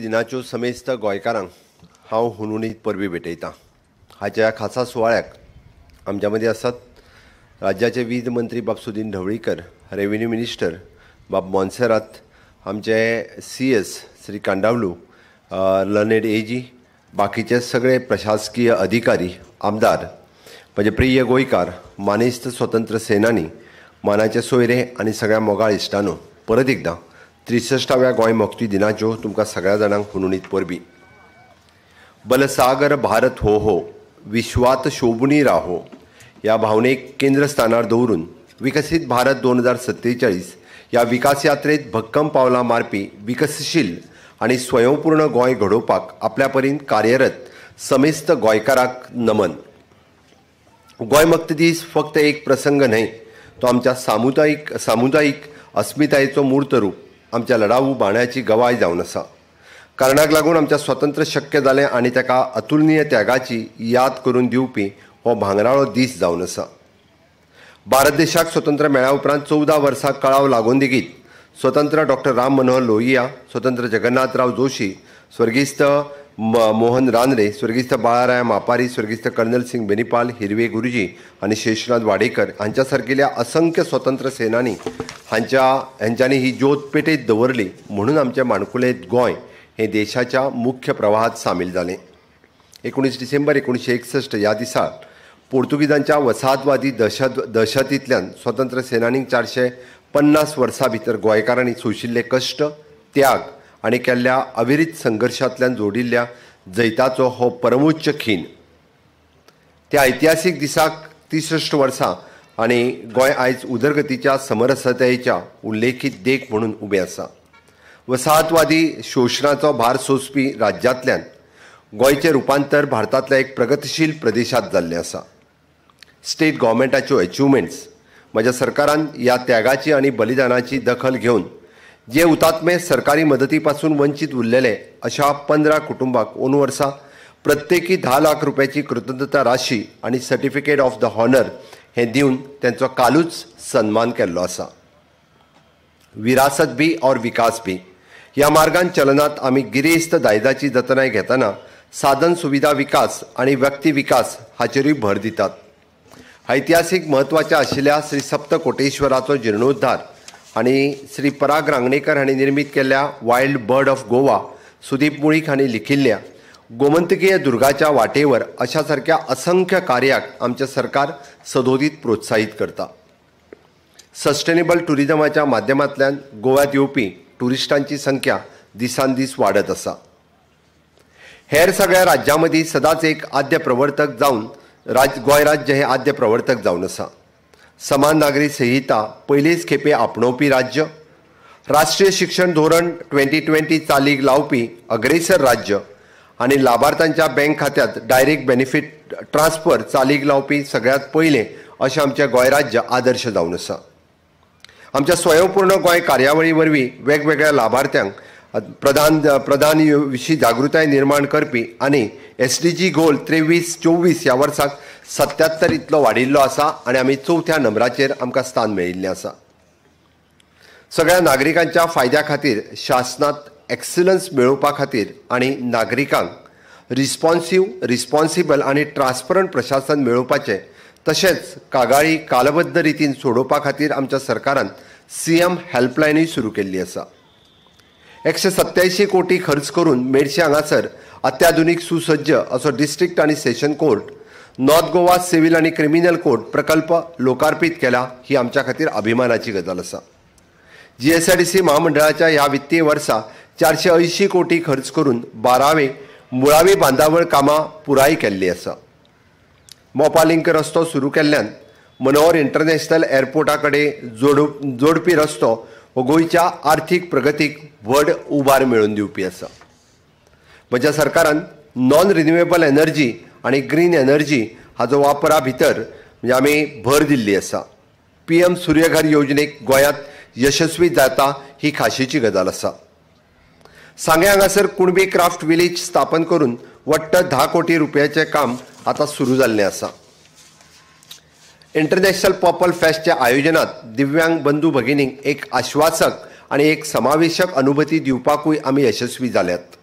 दिनाच्यो समेस्त गोंयकारांक हांव हुनहुनीत परबी भेटयतां। हाच्या खासा सुवाळ्याक आमच्या मदीं आसात राज्याचे वीज मंत्री बाब सुदीन ढवळीकर, रेव्हेन्यू मिनिस्टर बाब मोन्सेरात, आमचे CS श्री कांडावलू, लर्नेड AG, बाकीचे सगळे प्रशासकीय अधिकारी, आमदार, म्हजे प्रिय गोंयकार, मानेस्त स्वतंत्र सेनानी, मानाचे सोयरे आनी सगळ्या मोगाळ इश्टांनो, परत एकदां 63व्या गोंय मुक्ती दिनाच्यो तुमकां सगळ्या जाणांक हुनहुनीत परबी। बलसागर भारत हो हो, विश्वात शोभुनी राहो ह्या भावनेक केंद्रस्थानार दवरून विकसीत भारत 2047 ह्या विकास यात्रेत भक्कम पावलां मारपी विकसशील आनी स्वयंपूर्ण गोंय घडोवपाक आपल्या परीन कार्यरत समेस्त गोंयकारांक नमन। गोंय मुक्ती दीस फक्त एक प्रसंग न्हय, तो आमच्या सामुदायिक अस्मितायेचो मूर्त रूप, आमच्या लढाऊ बाण्याची गवाय जावन आसा। कारणाक लागून आमच्या स्वातंत्र्य शक्य जालें आनी ताका अतुलनीय त्यागाची याद करून दिवपी हो भांगराळो दीस जावन आसा। भारत देशाक स्वतंत्र मेळ्ळ्या उपरांत 14 वर्सां कळाव लागून लेगीत स्वतंत्र डॉक्टर राम मनोहर लोहिया, स्वतंत्र जगन्नाथराव जोशी, स्वर्गीस्त मोहन रानडे, स्वर्गीस्त बाळाराया मापारी, स्वर्गीस्त कर्नल सिंग बेनीपाल, हिरवे गुरुजी आनी शेषनाथ वाडेकर हांच्या सारकिल्या असंख्य स्वतंत्र सेनानी हांच्यांनी ही ज्योत पेटयत दवरली, म्हणून आमचे माणकुलेंत गोंय हे देशाच्या मुख्य प्रवाहात सामील जालें। 19 डिसेंबर 1961 ह्या दिसा पोर्तुगीजांच्या वसाहतवादी दहशतींतल्यान स्वतंत्र सेनानीक 450 वर्सां भितर गोंयकारांनी सोशिल्ले कश्ट, त्याग आनी केल्ल्या अविरीत संघर्शांतल्यान जोडिल्ल्या जैताचो हो परमोच्च खीण। त्या ऐतिहासीक दिसाक 63 वर्सां आनी गोंय आयज उदरगतीच्या समरसतेच्या उल्लेखीत देख म्हणून उबें आसा। वसाहतवादी शोशणाचो भार सोंसपी राज्यांतल्यान गोंयचें रुपांतर भारतांतल्या एक प्रगतीशील प्रदेशांत जाल्लें आसा। स्टेट गव्हर्मेंटाच्यो अचिव्हमेंट्स म्हज्या सरकारान ह्या त्यागाची आनी बलिदानाची दखल घेवन जे हुतात्मे सरकारी मदती पासून वंचीत उरलेले अशा 15 कुटुंबांक 2 वर्सां प्रत्येकी 10 लाख रुपयाची कृतज्ञता राशी आनी सर्टिफिकेट ऑफ द हॉनर हें दिवन तांचो कालूच सन्मान केल्लो आसा। विरासत भी और विकास भी ह्या मार्गान चलनात आमी गिरेस्त दायजाची जतनाय घेतना साधन सुविधा विकास आनी व्यक्ती विकास हाचेरूय भर दितात। ऐतिहासीक म्हत्वाच्या आशिल्ल्या श्री सप्तकोटेश्वराचो जीर्णोद्धार आनी श्री पराग रांगणेकर हांणी निर्मीत केल्ल्या wild bird of Goa Sudeep Mulik हांणी लिखिल्ल्या गोमंतकीय दुर्गाच्या वाटेवर अशा सारक्या असंख्य कार्याक आमचे सरकार सदोदीत प्रोत्साहीत करता। सस्टेनेबल टुरिजमाच्या माध्यमांतल्यान गोव्यात येवपी टुरिस्टांची संख्या दिसान दीस वाडत आसा। हेर सगळ्या राज्यां मदीं सदांच एक आद्य प्रवर्तक जावन गोंय राज्य हे आद्य प्रवर्तक जावन आसा। समान नागरी संहिता पयलीच खेपे आपणोवपी राज्य, राष्ट्रीय शिक्षण धोरण 2020 चालीक लावपी अग्रेसर राज्य आनी लाभार्थ्यांच्या बँक खात्यांत डायरेक्ट बेनिफीट ट्रान्सफर चालीक लावपी सगळ्यांत पयलें अशें आमचें गोंय राज्य आदर्श जावन आसा। आमच्या स्वयंपूर्ण गोंय कार्यावळी वरवीं वेगवेगळ्या लाभार्थ्यांक प्रधान विशीं जागृताय निर्माण करपी आनी SDG गोल 23-24 ह्या वर्साक 77 इतलो वाडिल्लो आसा आनी आमी 4थ्या नंबराचेर आमकां स्थान मेळिल्लें आसा। सगळ्या नागरिकांच्या फायद्या खातीर शासनात एक्सलन्स मेळोवपा खातीर आनी नागरिकांक रिस्पॉन्सिबल आनी ट्रान्सपरंट प्रशासन मेळोवपाचें तशेंच कागाळी कालबद्ध रितीन सोडोवपा खातीर आमच्या सरकारान CM हेल्पलायनूय सुरू केल्ली आसा। 187 कोटी खर्च करून मेडशे हांगासर अत्याधुनीक सुसज्ज असो डिस्ट्रिक्ट आनी session court, north Goa civil आनी क्रिमिनल कोर्ट प्रकल्प लोकार्पीत केला ही आमच्या खातीर अभिमानाची गजाल आसा। GSIDC महामंडळाच्या ह्या वित्तीय वर्सा 480 कोटी खर्च करून 12वे मुळावी बांदावळ कामां पुराय केल्ली आसा। मोपा लिंक रस्तो सुरू केल्ल्यान मनोहर इंटरनॅशनल एअरपोर्टा कडेन जोडपी रस्तो हो गोंयच्या आर्थीक प्रगतीक व्हड उबार मेळोवन दिवपी आसा। म्हज्या सरकारान नॉन रिन्युएबल एनर्जी आनी ग्रीन एनर्जी हाचो वापरा भितर म्हणजे आमी भर दिल्ली आसा। PM सूर्यघर योजनेक गोंयांत यशस्वी जाता ही खाशेची गजाल आसा। सांगे हांगासर कुणबी क्राफ्ट विलेज स्थापन करून वट्ट 10 कोटी रुपयाचें काम आतां सुरू जाल्लें आसा। इंटरनॅशनल पर्पल फेस्टच्या आयोजनात दिव्यांग बंधू भगिनींक एक आश्वासक आनी एक समावेशक अनुभूती दिवपाकूय आमी यशस्वी जाल्यात।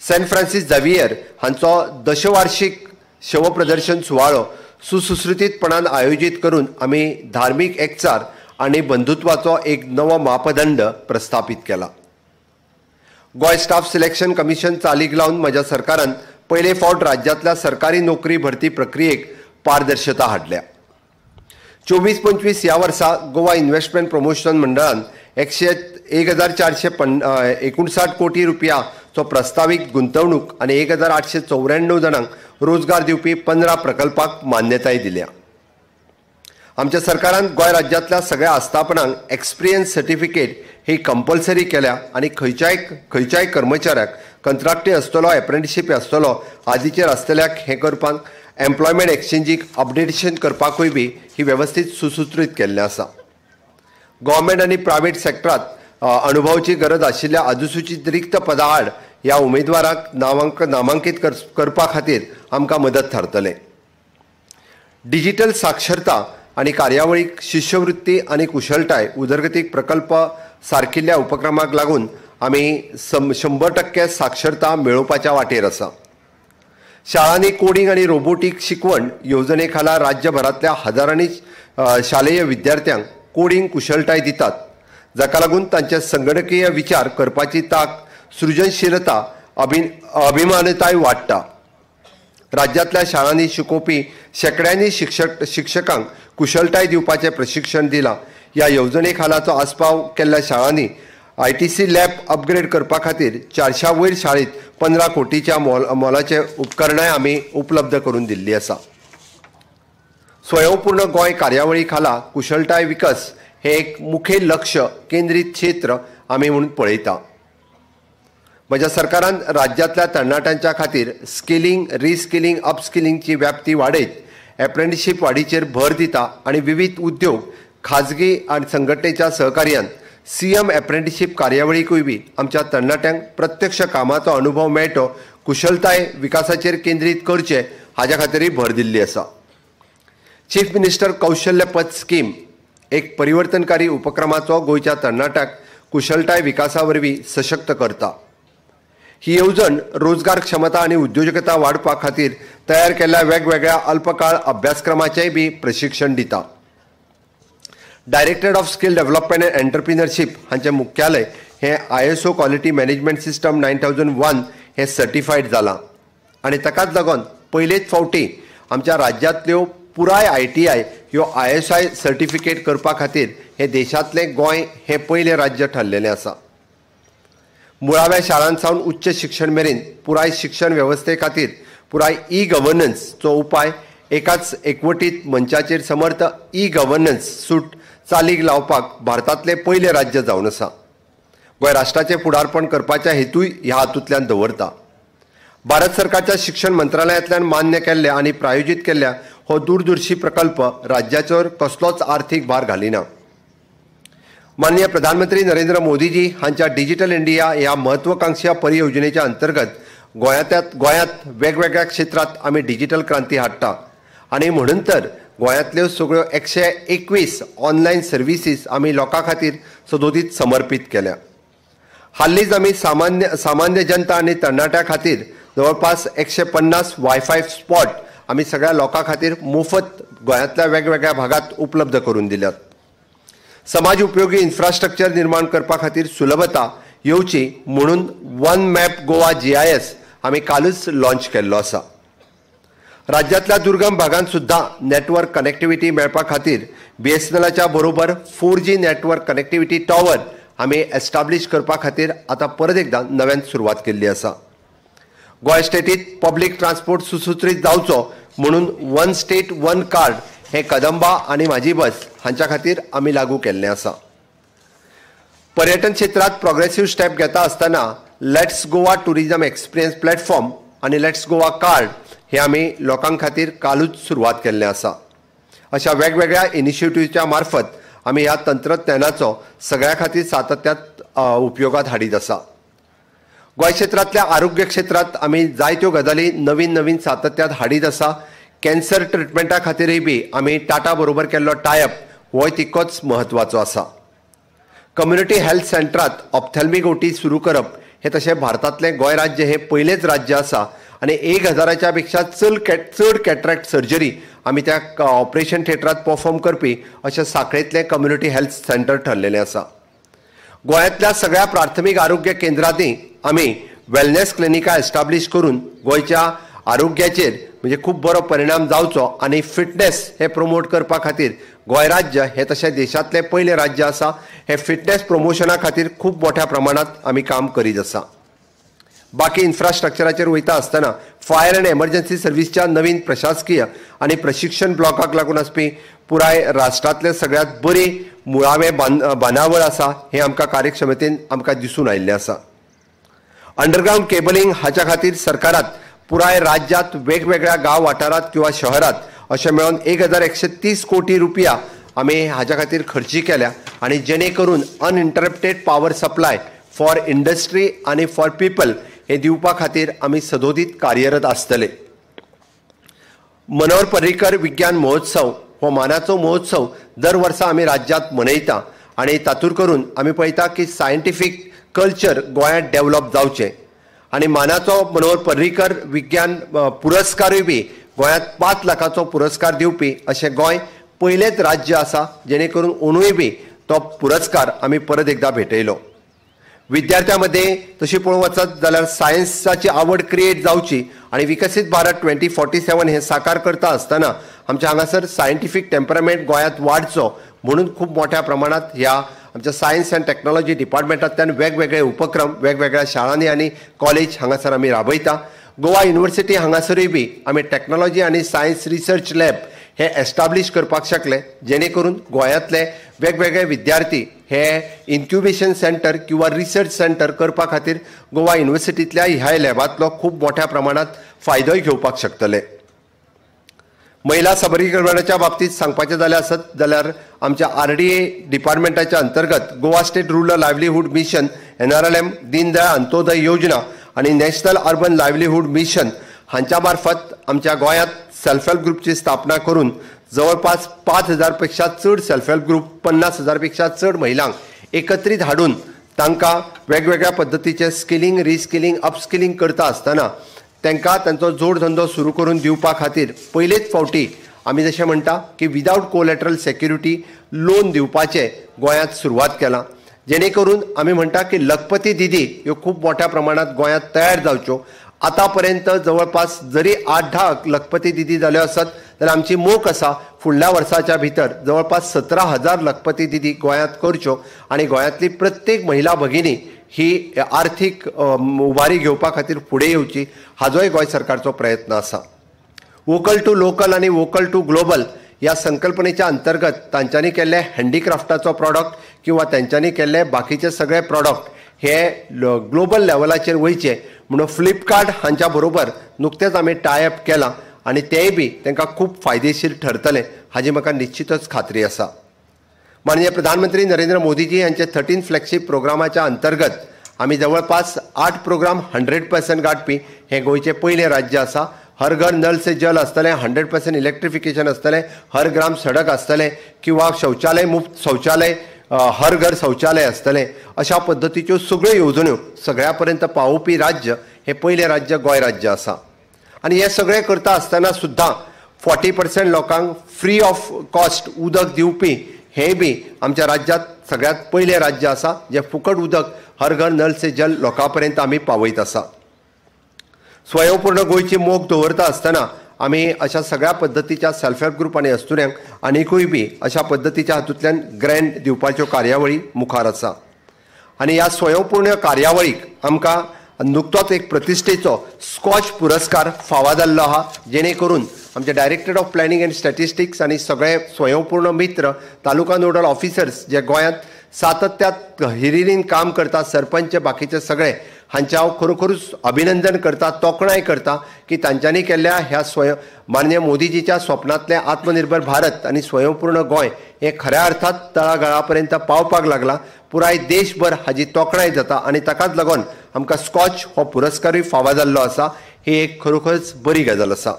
सेंट फ्रांसिस झेवियर हांचो दशवार्षिक शवप्रदर्शन सुवाळो सुसुसृतीतपणान आयोजित करून आमी धार्मीक एकचार आनी बंधुत्वाचो एक नवो मापदंड प्रस्थापित केला. गोंय स्टाफ सिलेक्शन कमिशन चालीक लावन म्हज्या सरकारान पयले फावट राज्यांतल्या सरकारी नोकरी भरती प्रक्रियेक पारदर्शकता हाडल्या. 24-25 ह्या वर्सा गोवा इन्व्हेस्टमेंट प्रमोशन मंडळान 1,459 कोटी रुपयाचो प्रस्ताविक गुंतवणूक आनी 1,894 जाणांक रोजगार दिवपी 15 प्रकल्पाक मान्यताय दिल्या. आमच्या सरकारान गोंय राज्यांतल्या सगळ्या आस्थापनांक एक्सपिरियन्स सर्टिफिकेट ही कंपल्सरी केल्या आनी खंयच्याय कर्मचाऱ्याक कंत्राक्टी आसतलो एप्रेंटिसशीप आसतलो आदींचेर आसतल्याक हें करपाक एम्प्लॉयमेंट एक्सचेंजीक अपडेटेशन करपाकूय बी ही वेवस्थीत सुसूत्रीत केल्लें आसा. गव्हर्मेंट आनी प्रायवेट सेक्टरांत अनुभवाची गरज आशिल्ल्या अनुसूचित रिक्त पदां आड ह्या उमेदवाराक नामांकीत करपा खातीर आमकां मदत थारतलें. डिजिटल साक्षरता आनी कार्यावळीक शिश्यवृत्ती आनी कुशळटाय उदरगतीक प्रकल्प सारकिल्ल्या उपक्रमाक लागून आमी 100% साक्षरता मेळोवपाच्या वाटेर आसा. शाळांनी कोडिंग आनी रोबोटीक शिकवण येवजणे खाला राज्यभरांतल्या हजारांनी शालेय विद्यार्थ्यांक कोडिंग कुशळटाय दितात, जाका लागून तांचे संगणकीय विचार करपाची तांक, सृजनशीलता, अभिमानताय वाडटा. राज्यांतल्या शाळांनी शिकोवपी शेकड्यांनी शिक्षकांक कुशळटाय दिवपाचें प्रशिक्षण दिलां. ह्या येवजणे खालाचो आस्पाव केल्ल्या शाळांनी ITC लॅब अपग्रेड करपा खातीर 400 वयर शाळेंत 15 कोटीच्या मोलाचे उपकरणांय आमी उपलब्ध करून दिल्लीं आसा. स्वयंपूर्ण गोंय कार्यावळी खाला कुशळटाय विकास हे एक मुखेल लक्ष केंद्रीत क्षेत्र आमी म्हणून पळयता. म्हज्या सरकारान राज्यांतल्या तरणाट्यांच्या खातीर स्किलिंग, रिस्किलिंग, अपस्किलिंगची व्याप्ती वाडयत एप्रेंटिसशीप वाडीचेर भर दिता आनी विविध उद्योग, खाजगी आनी संघटनेच्या सहकार्यान CM एप्रेंटिसशीप कार्यावळीकूय बी आमच्या तरणाट्यांक प्रत्यक्ष कामाचो अनुभव मेळटो कुशळटाय विकासाचेर केंद्रीत करचे हाच्या खातीरय भर दिल्ली आसा. चीफ मिनिस्टर कौशल्य पद स्कीम एक परिवर्तनकारी उपक्रमाचो गोंयच्या तरणाट्याक कुशळटाय विकासा वरवीं सशक्त करता. ही येवजण रोजगार क्षमता आनी उद्योजकता वाडपा खातीर तयार केल्ल्या वेगवेगळ्या अल्पकाळ अभ्यासक्रमाचेंय बी प्रशिक्षण दिता. Directorate of skill development and entrepreneurship हांचें मुख्यालय हें ISO क्वॉलिटी मॅनेजमेंट सिस्टम 9001 हें सर्टिफायड जालां आनी ताकाच लागून पयलेच फावटी आमच्या राज्यांतल्यो पुराय ITI ह्यो ISI सर्टिफिकेट करपा खातीर हे देशांतलें गोंय हें पयलें राज्य ठरलेलें आसा. मुळाव्या शाळां सावन उच्च शिक्षण मेरेन पुराय शिक्षण वेवस्थे खातीर पुराय E-गव्हर्नन्सचो उपाय एकाच एकवटीत मंचाचेर समर्थ E-गव्हर्नन्स सूट चालीक लावपाक भारतांतलें पयलें राज्य जावन आसा. गोंय राष्ट्राचें फुडारपण करपाच्या हेतूय ह्या हातूंतल्यान दवरता. भारत सरकारच्या शिक्षण मंत्रालयातल्यान मान्य केल्ल्या आनी प्रायोजीत केल्ल्या हो दूरदर्शी प्रकल्प राज्याचेर कसलोच आर्थीक भार घालिना. माननीय प्रधानमंत्री नरेंद्र मोदीजी हांच्या डिजिटल इंडिया ह्या म्हत्वाकांक्षी परियोजनेच्या अंतर्गत गोंयांत वेगवेगळ्या क्षेत्रांत आमी डिजिटल क्रांती हाडटा आनी म्हणून तर गोंयांतल्यो सगळ्यो 121 ऑनलायन सर्विसीस आमी लोकां खातीर सदोदीत समर्पीत केल्या. हाल्लीच आमी सामान्य जनता आनी तरणाट्यां खातीर जवळपास 150 वायफाय स्पॉट आमी सगळ्या लोकां खातीर मोफत गोंयांतल्या वेगवेगळ्या भागांत उपलब्ध करून दिल्यात. समाज उपयोगी इन्फ्रास्ट्रक्चर निर्माण करपा खातीर सुलभता येवची म्हणून वन मॅप गोवा GIS आमी कालूच लॉन्च केल्लो आसा. राज्यांतल्या दुर्गम भागांत सुद्दां नेटवर्क कनेक्टिविटी मेळपा खातीर BSNLच्या बरोबर 4G नेटवर्क कनेक्टिविटी टॉवर आमी एस्टाब्लीश करपा खातीर आतां परत एकदां नव्यान सुरवात केल्ली आसा. गोंय स्टेटीत पब्लीक ट्रान्सपोर्ट सुसूत्रीत जावचो म्हणून वन स्टेट वन कार्ड हें कदंबा आनी म्हाजी बस हांच्या खातीर आमी लागू केल्लें आसा. पर्यटन क्षेत्रांत प्रोग्रेसीव स्टेप घेता आसतना let's Goa tourism experience platform आनी लेट्स गोवा कार्ड हे आमी लोकां खातीर कालूच सुरवात केल्लें आसा. अशा वेगवेगळ्या इनिशिएटिव्हच्या मार्फत आमी ह्या तंत्रज्ञानाचो सगळ्या खातीर सातत्यात उपयोगात हाडीत आसा. गोंय क्षेत्रांतल्या आरोग्य क्षेत्रांत आमी जायत्यो गजाली नवीन सातत्यात हाडीत आसा. कॅन्सर ट्रिटमेंटा खातीरय बी आमी टाटा बरोबर केल्लो टायअप हो तितकोच म्हत्वाचो आसा. कम्युनिटी हेल्थ सेंटरांत ऑप्थॅल्मिक OT सुरू करप हे तशें भारतांतलें गोंय राज्य हे पयलेंच राज्य आसा आनी 1000च्या पेक्षा चड कॅटरॅक्ट सर्जरी आमी त्या ऑपरेशन थिएटरांत परफॉर्म करपी अशें सांखळेंतलें कम्युनिटी हेल्थ सेंटर ठरलेलें आसा. गोंयांतल्या सगळ्या प्राथमीक आरोग्य केंद्रांनी आमी वेलनेस क्लिनिकां एस्टाब्लीश करून गोंयच्या आरोग्याचेर म्हणजे खूब बरो परिणाम जावचो आनी फिटनेस हे प्रमोट करपा खातीर गोंय राज्य हे तशें देशांतलें पयलें राज्य आसा. हे फिटनेस प्रमोशना खातीर खूब मोठ्या प्रमाणांत आमी काम करीत आसा. बाकी इन्फ्रास्ट्रक्चराचेर वयता आसतना फायर एंड एमर्जन्सी सर्व्हिसच्या नवीन प्रशासकीय आनी प्रशिक्षण ब्लॉकाक लागून आसपी पुराय राष्ट्रांतले सगळ्यांत बरी मुळावें बांदावळ आसा हें आमकां कार्यक्षमतेन आमकां दिसून आयिल्लें आसा. अंडरग्रावंड केबलिंग हाच्या खातीर सरकारान पुराय राज्यांत वेगवेगळ्या गांव वाठारांत किंवा शहरांत अशें मेळोन 1130 कोटी रुपया आमी हाच्या खातीर खर्ची केल्या आनी जेणे करून uninterrupted power supply for industry आनी फॉर पीपल हे दिवपा खातीर आमी सदोदीत कार्यरत आसतले. मनोहर पर्रीकर विज्ञान महोत्सव हो मानाचो महोत्सव दर वर्सा आमी राज्यांत मनयता आनी तातूंत करून आमी पळयता की सायंटिफीक कल्चर गोंयांत डेव्हलप जावचें आनी मानाचो मनोहर पर्रीकर विज्ञान पुरस्कारूय बी गोंयांत 5 लाखाचो पुरस्कार दिवपी अशें गोंय पयलेंच राज्य आसा जेणे करून अंदूय बी तो पुरस्कार आमी परत एकदा भेटयलो. विद्यार्थ्यां मदें तशी पळोवंक वचत जाल्यार सायन्साची आवड क्रिएट जावची आनी विकसीत भारत 2047 हे साकार करता आसतना आमच्या हांगासर सायंटिफीक टेम्परामेंट गोंयांत वाडचो म्हणून खूब मोठ्या प्रमाणांत ह्या आमच्या सायन्स एंड टेक्नॉलॉजी डिपार्टमेंटांतल्यान वेगवेगळे उपक्रम वेगवेगळ्या शाळांनी आनी कॉलेज हांगासर आमी राबयता. गोवा युनिवर्सिटी हांगासरूय बी आमी टेक्नॉलॉजी आनी सायन्स रिसर्च लॅब हे एस्टाब्लीश करपाक शकले जेणे करून गोंयांतले वेगवेगळे विद्यार्थी हे इन्क्युबेशन सेंटर किंवा रिसर्च सेंटर करपा खातीर गोवा युनिवर्सिटींतल्या ह्या लॅबांतलो खूब मोठ्या प्रमाणांत फायदोय घेवपाक शकतले. महिला सबलीकरणाच्या बाबतींत सांगपाचें जालें आसत जाल्यार आमच्या RDA डिपार्टमेंटाच्या अंतर्गत Goa state rural livelihood mission NRLM, Deendayal Antyodaya Yojana आनी नॅशनल अर्बन लायव्हलीहूड मिशन हांच्या मार्फत आमच्या गोंयांत सेल्फ हेल्प ग्रुपची स्थापना करून जवळपास 5000 पेक्षा चड सेल्फ हेल्प ग्रुप 50,000 पेक्षा चड महिलांक एकत्रीत हाडून तांकां वेगवेगळ्या पद्दतीचे स्किलिंग रिस्किलिंग अपस्किलिंग करता आसतना तांकां तांचो जोडधंदो सुरू करून दिवपा खातीर पयलेच फावटी आमी जशें म्हणटा की विदाउट कोलॅटरल सेक्युरिटी लोन दिवपाचें गोंयांत सुरवात केलां जेणे करून आमी म्हणटा की लखपती दिदी ह्यो खूब मोठ्या प्रमाणांत गोंयांत तयार जावच्यो. आतां पर्यंत जवळपास जरी 8-10 लखपती दिदी जाल्यो आसत जाल्यार आमची मोख आसा फुडल्या वर्साच्या भितर जवळपास 17,000 लखपती दिदी गोंयांत करच्यो आनी गोंयांतली प्रत्येक महिला भगिनी ही आर्थीक उबारी घेवपा खातीर फुडें येवची हाजोय गोंय सरकारचो प्रयत्न आसा. वोकल टू लोकल आनी वोकल टू ग्लोबल ह्या संकल्पनेच्या अंतर्गत तांच्यांनी केल्ले हँडीक्राफ्टाचो प्रॉडक्ट किंवा तांच्यांनी केल्ले बाकीचे सगळे प्रॉडक्ट हे ग्लोबल लेवलाचेर वयचे म्हणून फ्लिपकार्ट हांच्या बरोबर नुकतेंच आमी टाय अप केलां आनी तेय बी तांकां खूब फायदेशीर ठरतलें हाजी म्हाका निश्चितच खात्री आसा. माननीय प्रधानमंत्री नरेंद्र मोदीजी यांचे 13 फ्लॅगशीप प्रोग्रामाच्या अंतर्गत आमी जवळपास 8 प्रोग्राम 100% गाठपी हे गोंयचे पयले राज्य आसा. हर घर नल से जल आसतलें, 100% इलेक्ट्रिफिकेशन आसतलें, हर ग्राम सडक आसतलें किंवा शौचालय मुक्त शौचालय हर घर शौचालय आसतलें अशा पद्दतीच्यो सगळ्यो येवजण्यो सगळ्या पर्यंत पावोवपी राज्य हे पयलें राज्य गोंय राज्य आसा. आनी हे सगळें करता आसतना सुद्दां 40% लोकांक फ्री ऑफ कॉस्ट उदक दिवपी हे बी आमच्या राज्यांत सगळ्यात पयलें राज्य आसा जे फुकट उदक हर घर नल से जल लोकां पर्यंत आमी पावयत आसा. स्वयंपूर्ण गोंयची मोख दवरता आसतना आमी अशा सगळ्या पद्दतीच्या सेल्फ हेल्प ग्रुप आनी अस्तुऱ्यांक आनीकूय बी अशा पद्दतीच्या हातूंतल्यान ग्रँट दिवपाच्यो कार्यावळी मुखार आसा. आनी ह्या स्वयंपूर्ण कार्यावळीक आमकां नुकतोच एक प्रतिश्ठेचो स्कॉच पुरस्कार फावो जाल्लो आहा जेणे करून आमचे director of planning end statistics आनी सगळे स्वयंपूर्ण मित्र तालुका नोडल ऑफिसर्स जे गोंयांत सातत्यात हिरिरीन काम करता सरपंच बाकीचे सगळे हांचे हांव खरोखरूच अभिनंदन करता तोखणाय करता की तांच्यांनी केल्ल्या ह्या माननीय मोदीजीच्या स्वप्नांतलें आत्मनिर्भर भारत आनी स्वयंपूर्ण गोंय हे खऱ्या अर्थात तळागाळा पर्यंत पावपाक लागला. पुराय देशभर हाजी तोखणाय जाता आनी ताकाच लागून आमकां स्कॉच हो पुरस्कारूय फावो जाल्लो आसा. ही एक खरोखरच बरी गजाल आसा.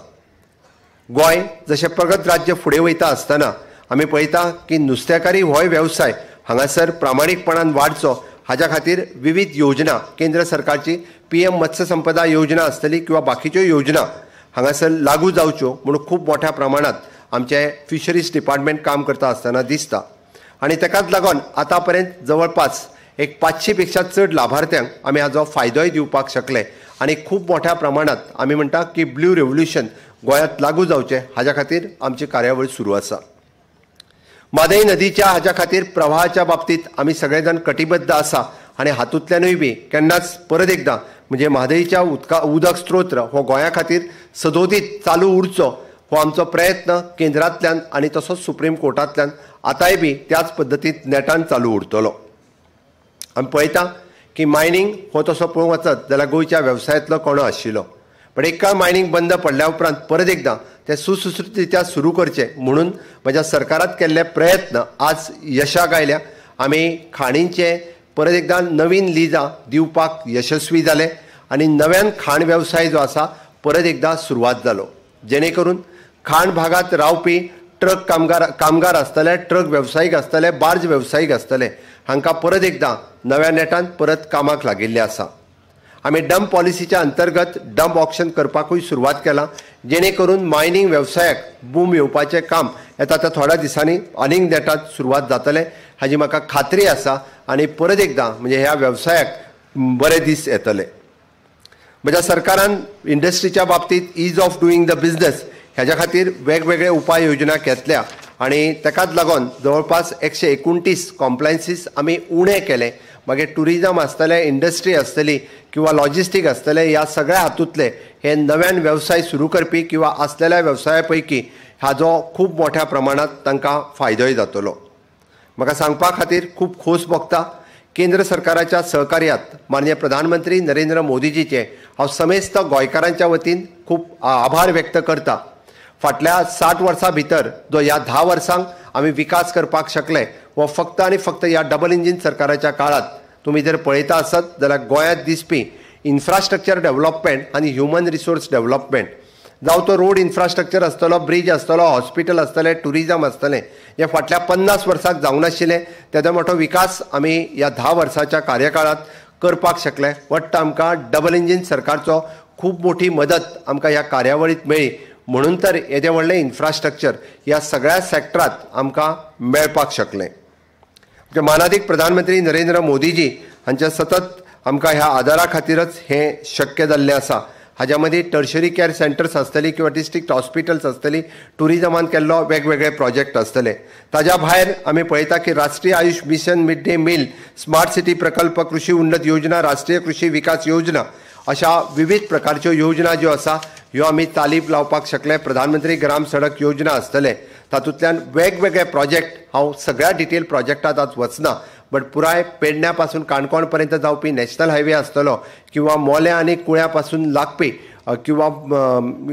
गोंय जशें प्रगत राज्य फुडें वयता आसतना आमी पळयता की नुस्तेकारी होय वेवसाय हांगासर प्रामाणीकपणान वाडचो हाज्या खातीर विविध योजना केंद्र सरकारची PM मत्स्य संपदा योजना आसतली किंवा बाकीच्यो योजना हांगासर लागू जावच्यो म्हणून खूब मोठ्या प्रमाणात आमचे फिशरीज डिपार्टमेंट काम करता आसतना दिसता आनी ताकाच लागून आतां पर्यंत जवळपास एक 500 पेक्षा चड लाभार्थ्यांक आमी हाजो फायदोय दिवपाक शकले आनी खूब मोठ्या प्रमाणात आमी म्हणटा की ब्लू रेव्होल्युशन गोंयांत लागू जावचें हाज्या खातीर आमची कार्यावळ सुरू आसा। म्हादय नदीच्या हाज्या खातीर प्रवाहाच्या बाबतींत आमी सगळे जाण कटिबद्ध आसा आनी हातूंतल्यानूय बी केन्नाच परत एकदां म्हणजे म्हादयच्या उदक स्त्रोत हो गोंया खातीर सदोदीत चालू उरचो हो आमचो प्रयत्न केंद्रांतल्यान आनी तसोच सुप्रीम कोर्टांतल्यान आतांय बी त्याच पद्दतीन नेटान चालू उरतलो। आमी पळयता की मायनींग हो तसो पळोवंक वचत जाल्यार गोंयच्या वेवसायांतलो कोणो आशिल्लो पण एक काळ मायनींग बंद पडल्या उपरांत परत एकदां ते सुसुसृतरित्या सुरू करचें म्हणून म्हज्या सरकारात केल्ले प्रयत्न आज यशाक आयल्या। आमी खाणींचे परत एकदां नवीन लिजां दिवपाक यशस्वी जाले आनी नव्यान खाण वेवसाय जो आसा परत एकदां सुरवात जालो जेणे करून खाण भागात रावपी ट्रक कामगार आसतले, ट्रक वेवसायीक आसतले, बार्ज वेवसायीक आसतले हांकां परत एकदां नव्या नेटान परत कामाक लागिल्ले आसा। आमी डंप पॉलिसीच्या अंतर्गत डंप ऑक्शन करपाकूय सुरवात केला जेणे करून मायनींग वेवसायाक बूम येवपाचें काम येता त्या थोड्या दिसांनी आनीक नेटात सुरवात जातले हाजी म्हाका खात्री आसा आनी परत एकदां म्हणजे ह्या वेवसायाक बरे दीस येतले। म्हज्या सरकारान इंडस्ट्रीच्या बाबतींत ईज ऑफ डुईंग द बिझनेस ह्याच्या खातीर वेगवेगळे उपाय योजना घेतल्या आनी ताकाच लागून जवळपास 129 कॉम्प्लायन्सीस आमी उणे केले। मागीर टुरिजम आसतले, इंडस्ट्री आसतली किंवा लॉजिस्टीक आसतले ह्या सगळ्या हातूंतले हे नव्यान वेवसाय सुरू करपी किंवा आसलेल्या वेवसाया पैकी हाजो खूब मोठ्या प्रमाणात तांकां फायदोय जातलो। म्हाका सांगपा खातीर खूब खोस भोगता केंद्र सरकाराच्या सहकार्यात माननीय प्रधानमंत्री नरेंद्र मोदीजीचे हांव समेस्त गोंयकारांच्या वतीन खूब आभार व्यक्त करता। फाटल्या 60 वर्सां भितर जो ह्या 10 वर्सांक आमी विकास करपाक शकले वो फक्त आनी फक्त ह्या डबल इंजीन सरकाराच्या काळात तुमी जर पळयता आसत जाल्यार गोंयांत दिसपी इन्फ्रास्ट्रक्चर डेव्हलपमेंट आनी ह्युमन रिसोर्स डेव्हलपमेंट जावं तो रोड इन्फ्रास्ट्रक्चर आसतलो, ब्रिज आसतलो, हॉस्पिटल आसतले, टुरिजम आसतलें हे फाटल्या 50 वर्सांक जावंक नाशिल्लें तेदो मोठो विकास आमी ह्या 10 वर्साच्या कार्यकाळात करपाक शकले। वाटतं आमकां डबल इंजीन सरकारचो खूब मोठी मदत आमकां ह्या कार्यावळीत मेळ्ळी म्हणून तर येदें व्हडलें इन्फ्रास्ट्रक्चर ह्या सगळ्या सेक्टरांत आमकां मेळपाक शकलें। मानाधीक प्रधानमंत्री नरेंद्र मोदीजी हांच्या सतत आमकां ह्या आदारा खातीरच हें शक्य जाल्लें आसा। हाज्या मदीं टर्शरी केअर सेंटर्स आसतली किंवा डिस्ट्रिक्ट हॉस्पिटल्स आसतली, टुरिजमान केल्लो वेगवेगळे प्रोजेक्ट आसतले। ताज्या भायर आमी पळयता की राष्ट्रीय Ayush mission, mid day meal, smart city प्रकल्प, कृषी उन्नत योजना, राष्ट्रीय कृषी विकास योजना अशा विविध प्रकारच्यो योजना ज्यो आसा ह्यो आमी चालीक लावपाक शकले। प्रधानमंत्री ग्राम सडक योजना आसतले तातूंतल्यान वेगवेगळे प्रोजेक्ट हांव सगळ्या डिटेल प्रोजेक्टांत आज वचना बट पुराय पेडण्या पासून काणकोण पर्यंत जावपी नॅशनल हायवे आसतलो किंवा मोल्या आनी कुळ्या पासून लागपी किंवा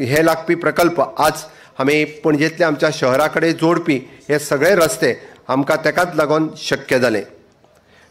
हे लागपी प्रकल्प आज आमी पणजेंतल्या आमच्या शहरा कडेन जोडपी हे सगळे रस्ते आमकां ताकाच लागून शक्य जालें।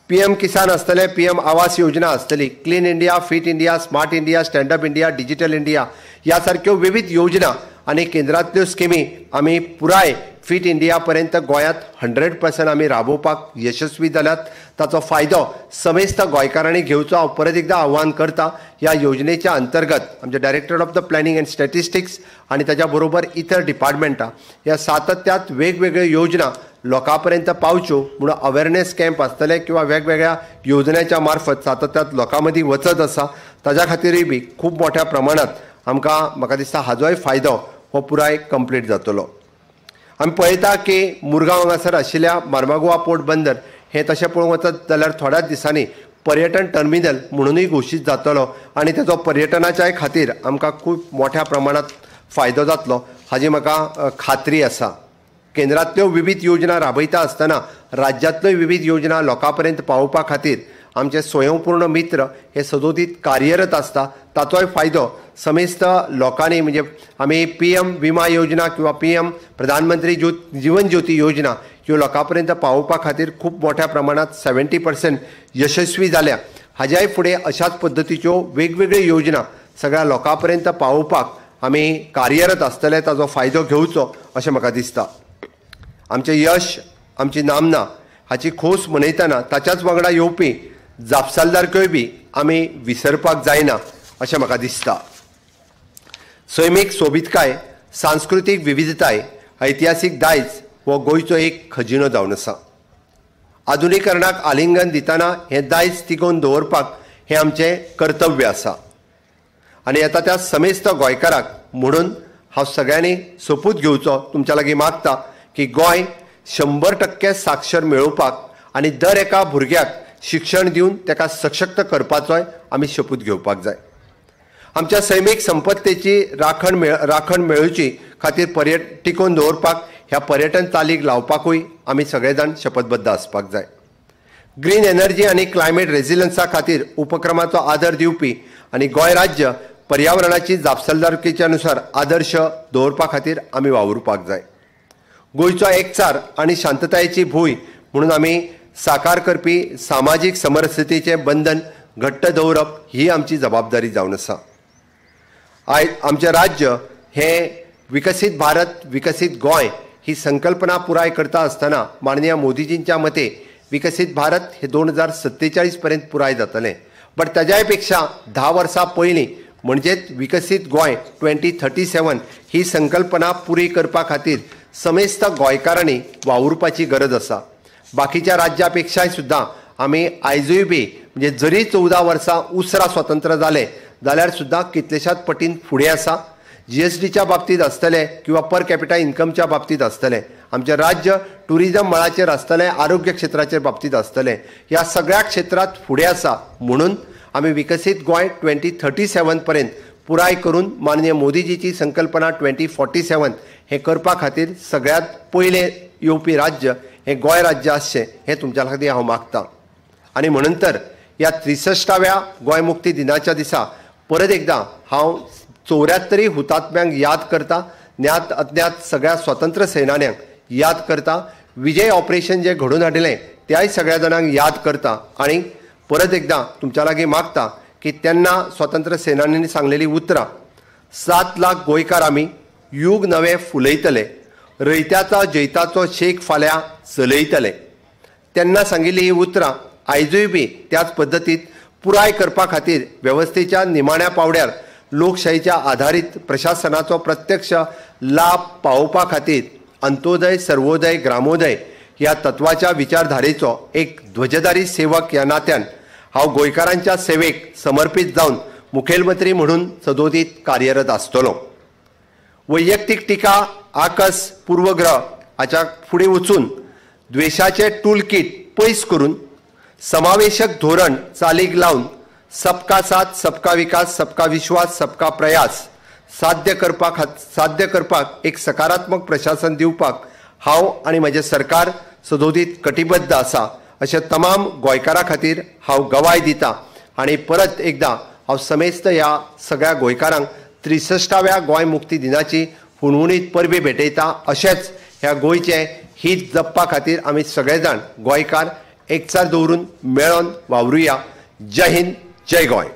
PM किसान आसतले, PM आवास योजना आसतली, clean India, fit India, smart India, standup India, digital India ह्या सारक्यो विविध योजना आनी केंद्रांतल्यो स्किमी आमी पुराय फिट इंडिया पर्यंत गोंयांत 100% आमी राबोवपाक यशस्वी जाल्यात। ताचो फायदो समेस्त गोंयकारांनी घेवचो हांव परत एकदां आव्हान करता। ह्या योजनेच्या अंतर्गत आमचे director of the planning and statistics आनी ताच्या बरोबर इतर डिपार्टमेंटां ह्या सातत्यात वेगवेगळ्यो योजना लोकां पर्यंत पावच्यो म्हणून अवेरनेस कॅम्प आसतले किंवा वेगवेगळ्या योजनेच्या मार्फत सातत्यात लोकां मदीं वचत आसा। ताज्या खातीरय बी खूब मोठ्या प्रमाणात आमकां म्हाका दिसता हाजोय फायदो हो पुराय कंप्लीट जातलो। आमी पळयता की मुरगांव हांगासर आशिल्ल्या मार्मागुआ पोर्ट बंदर हें तशें पळोवंक वचत जाल्यार थोड्याच दिसांनी पर्यटन टर्मिनल म्हणूनय घोशीत जातलो आनी ताचो पर्यटनाच्या खातीर आमकां खूब मोठ्या प्रमाणात फायदो जातलो हाजी म्हाका खात्री आसा। केंद्रांतल्यो विविध योजना राबयता आसतना राज्यांतल्यो विविध योजना लोकां पर्यंत पावोवपा खातीर आमचे स्वयंपूर्ण मित्र हे सदोदीत कार्यरत आसता। ताचोय फायदो समेस्त लोकांनी म्हणजे आमी PM विमा योजना किंवा PM प्रधानमंत्री जीवन ज्योती योजना ह्यो लोकां पर्यंत पावोवपा खातीर खूब मोठ्या प्रमाणात 70% यशस्वी जाल्या। हाज्याय फुडें अशाच पद्दतीच्यो वेगवेगळ्यो योजना सगळ्या लोकां पर्यंत पावोवपाक आमी कार्यरत आसतले, ताचो फायदो घेवचो अशें म्हाका दिसता। आमचें यश, आमची नामना हाची खोस मनयतना ताच्याच वांगडा येवपी जापसालदारक्योय बी आमी विसरपाक जायना अशें म्हाका दिसता। सैमीक सोबीतकाय, सांस्कृतीक विविधताय, ऐतिहासीक दायज हो गोंयचो एक खजिनो जावन आसा। आधुनीकरणाक आलिंगन दितना हें दायज तिगोवन दवरपाक हें आमचें कर्तव्य आसा आनी येता त्या समेस्त गोंयकाराक म्हणून हांव सगळ्यांनी सोपूत घेवचो तुमच्या लागीं मागता की गोंय 100% साक्षर मेळोवपाक आनी दर एका भुरग्याक शिक्षण दिवन ताका सशक्त करपाचोय आमी शपूत घेवपाक जाय। आमच्या सैमीक संपत्तेची राखण मेळोवची खातीर टिकोवन दवरपाक ह्या पर्यटन चालीक लावपाकूय आमी सगळे जाण शपथबद्ध आसपाक जाय। ग्रीन एनर्जी आनी क्लायमेट रेजिलन्सा खातीर उपक्रमाचो आदर दिवपी आनी गोंय राज्य पर्यावरणाची जापसालदारकेच्या नुसार आदर्श दवरपा खातीर आमी वावुरपाक जाय। गोंयचो एकचार आनी शांततायेची भूंय म्हणून आमी साकार करपी सामाजीक समरसतेचें बंधन घट्ट दवरप ही आमची जबाबदारी जावन आसा। आयज आमचें राज्य हें विकसीत भारत विकसीत गोंय ही संकल्पना पुराय करता आसतना माननीय मोदीजींच्या मते विकसीत भारत हे 2047 पर्यंत पुराय जातलें, बट ताज्याय पेक्षा 10 वर्सां पयलीं म्हणजेच विकसीत गोंय 2037 ही संकल्पना पुरी करपा खातीर समेस्त गोंयकारांनी वावुरपाची गरज आसा। बाकीच्या राज्यां पेक्षाय सुद्दां आमी आयजूय बी म्हणजे जरी 14 वर्सां उसरा स्वतंत्र जाले जाल्यार सुद्दां कितलेशाच पटीन फुडें आसा। GSTच्या बाबतींत आसतलें किंवा पर कॅपिटा इन्कमच्या बाबतींत आसतलें, आमचें राज्य टुरिजम मळाचेर आसतलें, आरोग्य क्षेत्राच्या बाबतींत आसतलें, ह्या सगळ्या क्षेत्रांत फुडें आसा। म्हणून आमी विकसीत गोंय 2037 पर्यंत पुराय करून माननीय मोदीजीची संकल्पना 2047 हे करपा खातीर सगळ्यात पयलें येवपी राज्य हें गोंय राज्य आसचें हें तुमच्या खातीर हांव मागतां। आनी म्हणून तर ह्या 63व्या गोंय मुक्ती दिनाच्या दिसा परत एकदां हांव 74 हुतात्म्यांक याद करता, ज्ञात अज्ञात सगळ्या स्वातंत्र्य सेनान्यांक याद करता, विजय ऑपरेशन जें घडोवन हाडिल्लें त्याय सगळ्या जाणांक याद करता आनी परत एकदां तुमच्या लागीं मागता की तेन्ना स्वातंत्र्य सेनान्यांनी सांगलेली उतरां 7 लाख गोंयकार आमी युग नवें फुलयतले, रयत्याचा जैताचो शेक फाल्यां चलयतले। तेन्ना सांगिल्ली ही उतरां आयजूय बी त्याच पद्दतीत पुराय करपा खातीर वेवस्थेच्या निमाण्या पावड्यार लोकशाहीच्या आधारीत प्रशासनाचो प्रत्यक्ष लाभ पावोवपा खातीर अंत्योदय सर्वोदय ग्रामोदय ह्या तत्वाच्या विचारधारेचो एक ध्वजधारी सेवक ह्या नात्यान हांव गोंयकारांच्या सेवेक समर्पीत जावन मुखेलमंत्री म्हणून सदोदीत कार्यरत आसतलों। वैयक्तीक टिका आकस पूर्वग्रह हाच्या फुडें वचून द्वेषाचें टूल किट पयस करून समावेशक धोरण चालीक लावन सबका साथ सबका विकास सबका विश्वास सबका प्रयास साध्य करपाक एक सकारात्मक प्रशासन दिवपाक हांव आनी म्हजें सरकार सदोदीत कटिबद्ध आसा अशें तमाम गोंयकारां खातीर हांव गवाय दितां। आनी परत एकदां हांव समेस्त ह्या सगळ्या गोंयकारांक 63व्या गोंय मुक्ती दिनाची हुणहुणीत परबी भेटयता। अशेंच ह्या गोंयचें हीत जपपा खातीर आमी सगळे जाण गोंयकार एकचार दवरून मेळोन वावरुया। जय हिंद, जय गोंय।